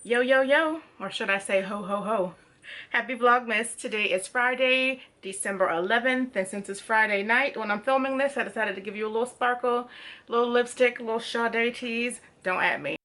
Yo, yo, yo, or should I say ho, ho, ho. Happy Vlogmas. Today is Friday, December 11th, and since it's Friday night when I'm filming this, I decided to give you a little sparkle, a little lipstick, a little Sade tease. Don't at me.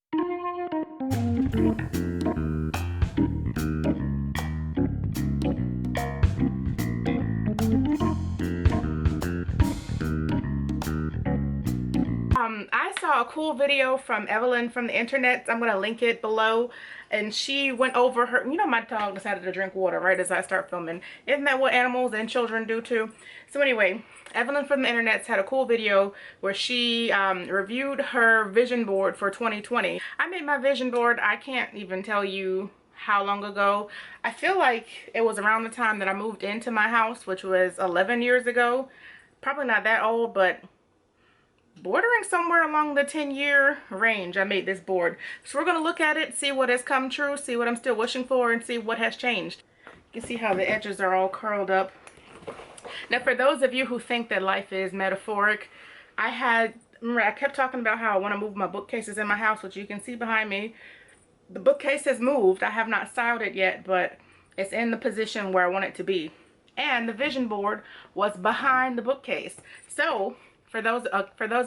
I saw a cool video from Evelyn from the internet. I'm going to link it below. And she went over her, my dog decided to drink water right as I start filming. Isn't that what animals and children do too? So anyway, Evelyn from the internet had a cool video where she reviewed her vision board for 2020. I made my vision board, I can't even tell you how long ago. I feel like it was around the time that I moved into my house, which was 11 years ago. Probably not that old, but bordering somewhere along the 10-year range. I made this board. So we're going to look at it, see what has come true, see what I'm still wishing for, and see what has changed. You can see how the edges are all curled up. Now, for those of you who think that life is metaphoric, remember I kept talking about how I want to move my bookcases in my house, which you can see behind me. The bookcase has moved. I have not styled it yet, but it's in the position where I want it to be. And the vision board was behind the bookcase. So for those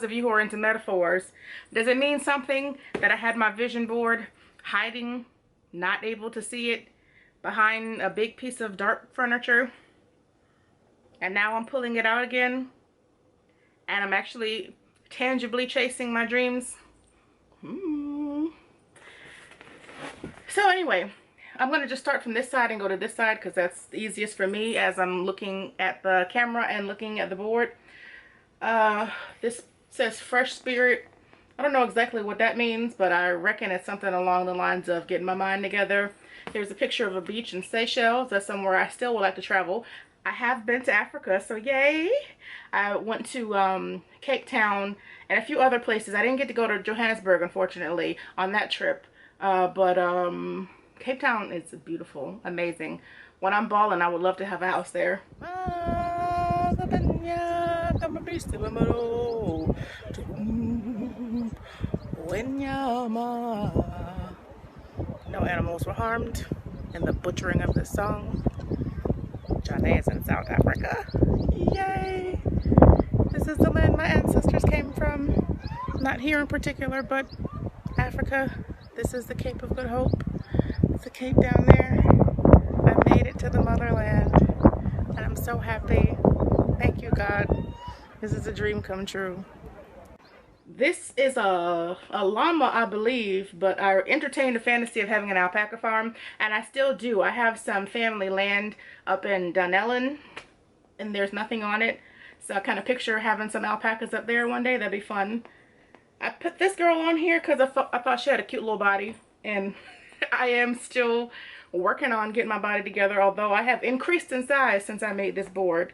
of you who are into metaphors, does it mean something that I had my vision board hiding, not able to see it, behind a big piece of dark furniture, and now I'm pulling it out again, and I'm actually tangibly chasing my dreams? So anyway, I'm going to just start from this side and go to this side because that's the easiest for me as I'm looking at the camera and looking at the board. This says fresh spirit. I don't know exactly what that means, but I reckon it's something along the lines of getting my mind together. Here's a picture of a beach in Seychelles. That's somewhere I still would like to travel. I have been to Africa, so yay! I went to Cape Town and a few other places. I didn't get to go to Johannesburg, unfortunately, on that trip. But Cape Town is beautiful, amazing. When I'm balling, I would love to have a house there. No animals were harmed in the butchering of this song. Jade is in South Africa. Yay! This is the land my ancestors came from. Not here in particular, but Africa. This is the Cape of Good Hope. It's a cape down there. I made it to the motherland, and I'm so happy. Thank you, God. This is a dream come true. This is a llama, I believe, but I entertained the fantasy of having an alpaca farm, and I still do. I have some family land up in Dunellen, and there's nothing on it. So I kind of picture having some alpacas up there one day. That'd be fun. I put this girl on here because I thought she had a cute little body, and I am still working on getting my body together, although I have increased in size since I made this board.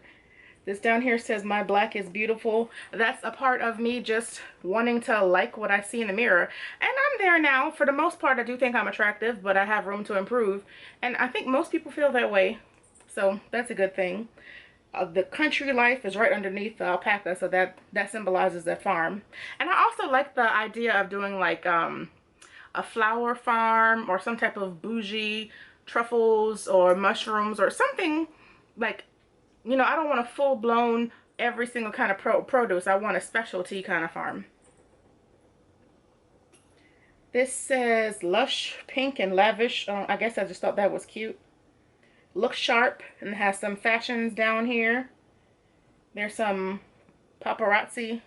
This down here says, "My black is beautiful." That's a part of me just wanting to like what I see in the mirror. And I'm there now. For the most part, I do think I'm attractive, but I have room to improve. And I think most people feel that way. So that's a good thing. The country life is right underneath the alpaca, so that symbolizes that farm. And I also like the idea of doing like a flower farm or some type of bougie truffles or mushrooms or something like, I don't want a full-blown every single kind of produce. I want a specialty kind of farm. This says lush, pink, and lavish. I guess I just thought that was cute. Looks sharp and has some fashions down here. There's some paparazzi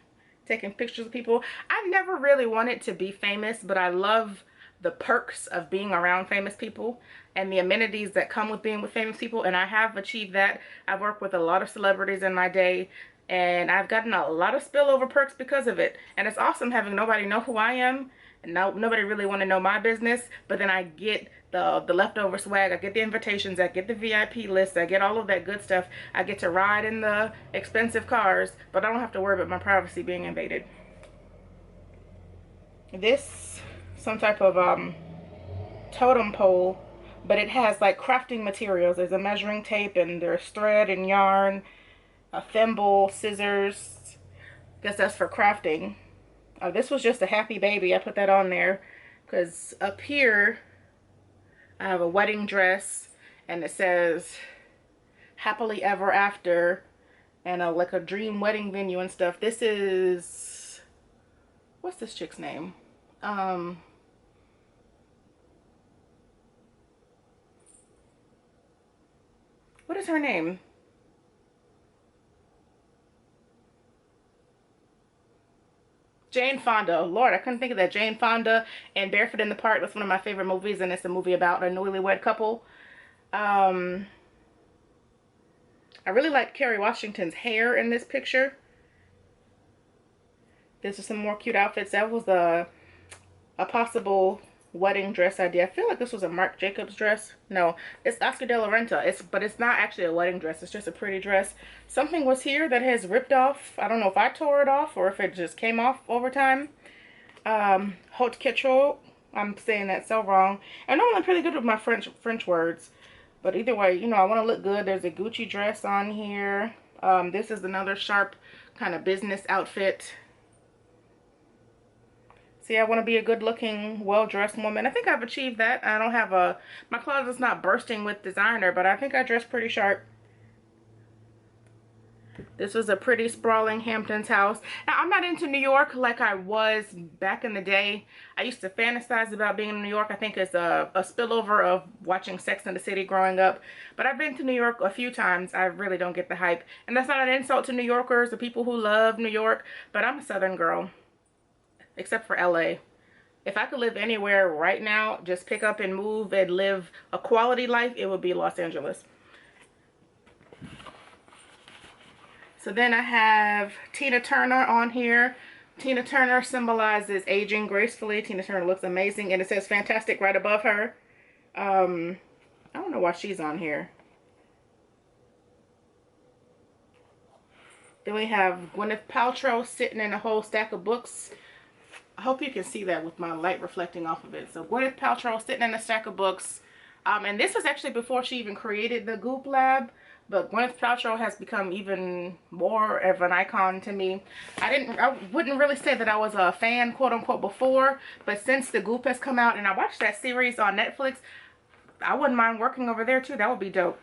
taking pictures of people. I've never really wanted to be famous, but I love the perks of being around famous people and the amenities that come with being with famous people, and I have achieved that. I've worked with a lot of celebrities in my day, and I've gotten a lot of spillover perks because of it. And it's awesome having nobody know who I am, and nobody really want to know my business, but then I get the leftover swag. I get the invitations, I get the VIP list, I get all of that good stuff. I get to ride in the expensive cars, but I don't have to worry about my privacy being invaded. This, some type of totem pole, but it has like crafting materials. There's a measuring tape, and there's thread and yarn, a thimble, scissors. Guess that's for crafting. This was just a happy baby. I put that on there because up here I have a wedding dress, and it says happily ever after, and like a dream wedding venue and stuff. This is, what's this chick's name? What is her name? Jane Fonda. Lord, I couldn't think of that. Jane Fonda and Barefoot in the Park. That's one of my favorite movies, and it's a movie about a newlywed couple. I really like Kerry Washington's hair in this picture. This is some more cute outfits. That was a possible wedding dress idea. I feel like this was a Marc Jacobs dress. No, it's Oscar de la Renta. But it's not actually a wedding dress. It's just a pretty dress. Something was here that has ripped off. I don't know if I tore it off or if it just came off over time. Haute couture. I'm saying that so wrong. And normally I'm pretty good with my French words. But either way, you know, I want to look good. There's a Gucci dress on here. This is another sharp kind of business outfit. See, I want to be a good-looking, well-dressed woman. I think I've achieved that. I don't have my closet's not bursting with designer, but I think I dress pretty sharp. This was a pretty sprawling Hamptons house. Now, I'm not into New York like I was back in the day. I used to fantasize about being in New York. I think it's a spillover of watching Sex and the City growing up. But I've been to New York a few times. I really don't get the hype. And that's not an insult to New Yorkers, the people who love New York. But I'm a Southern girl. Except for LA. If I could live anywhere right now, just pick up and move and live a quality life, it would be Los Angeles. So then I have Tina Turner on here. Tina Turner symbolizes aging gracefully. Tina Turner looks amazing, and it says fantastic right above her. I don't know why she's on here. Then we have Gwyneth Paltrow sitting in a whole stack of books. I hope you can see that with my light reflecting off of it. So Gwyneth Paltrow sitting in a stack of books. And this was actually before she even created the Goop Lab. But Gwyneth Paltrow has become even more of an icon to me. I wouldn't really say that I was a fan, quote unquote, before. But since the Goop has come out and I watched that series on Netflix, I wouldn't mind working over there too. That would be dope.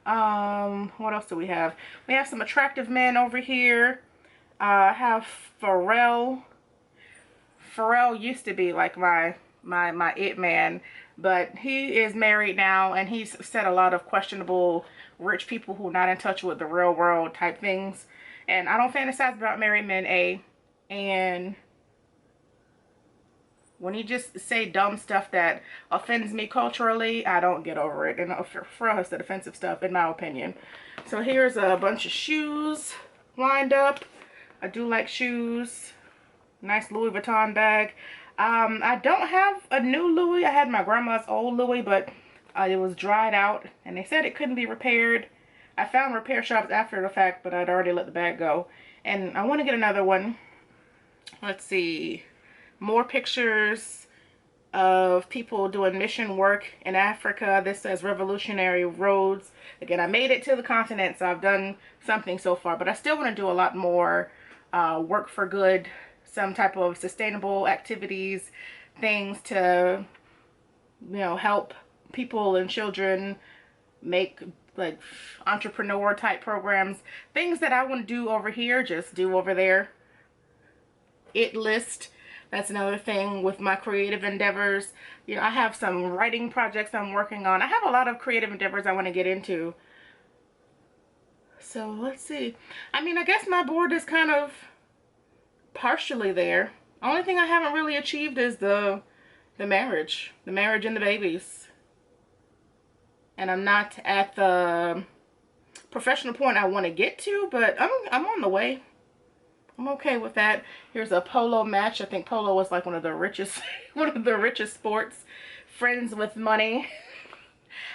What else do we have? We have some attractive men over here. I have Pharrell. Pharrell used to be like my it man, but he is married now, and he's said a lot of questionable rich people who are not in touch with the real world type things. And I don't fantasize about married men, and when he just say dumb stuff that offends me culturally, I don't get over it. And Pharrell has said offensive stuff, in my opinion. So here's a bunch of shoes lined up. I do like shoes. Nice Louis Vuitton bag. I don't have a new Louis. I had my grandma's old Louis, but it was dried out, and they said it couldn't be repaired. I found repair shops after the fact, but I'd already let the bag go. And I want to get another one. Let's see. More pictures of people doing mission work in Africa. This says Revolutionary Roads. Again, I made it to the continent, so I've done something so far, but I still want to do a lot more work for good. Some type of sustainable activities, things to, you know, help people and children make like entrepreneur type programs. Things that I want to do over here, just do over there. It list. That's another thing with my creative endeavors. You know, I have some writing projects I'm working on. I have a lot of creative endeavors I want to get into. So let's see. I mean, I guess my board is kind of partially there. Only thing I haven't really achieved is the marriage and the babies. And I'm not at the professional point I want to get to, but I'm on the way. I'm okay with that. Here's a polo match. I think polo was like one of the richest sports. Friends with money.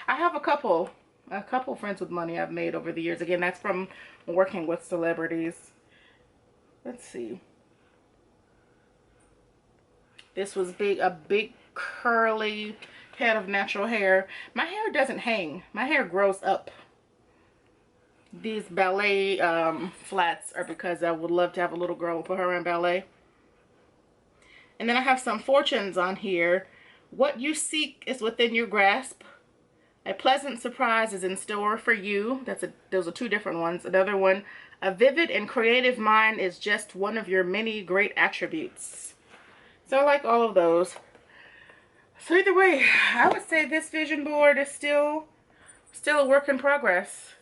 I have a couple friends with money I've made over the years. Again, that's from working with celebrities. Let's see. This was a big curly head of natural hair. My hair doesn't hang. My hair grows up. These ballet flats are because I would love to have a little girl and put her in ballet. And then I have some fortunes on here What you seek is within your grasp. A pleasant surprise is in store for you. Those are two different ones. Another one, a vivid and creative mind is just one of your many great attributes. So I like all of those. So either way, I would say this vision board is still a work in progress.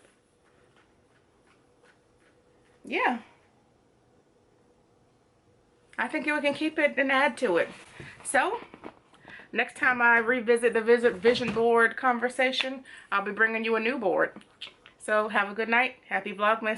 Yeah. I think we can keep it and add to it. So next time I revisit the vision board conversation, I'll be bringing you a new board. So have a good night. Happy Vlogmas.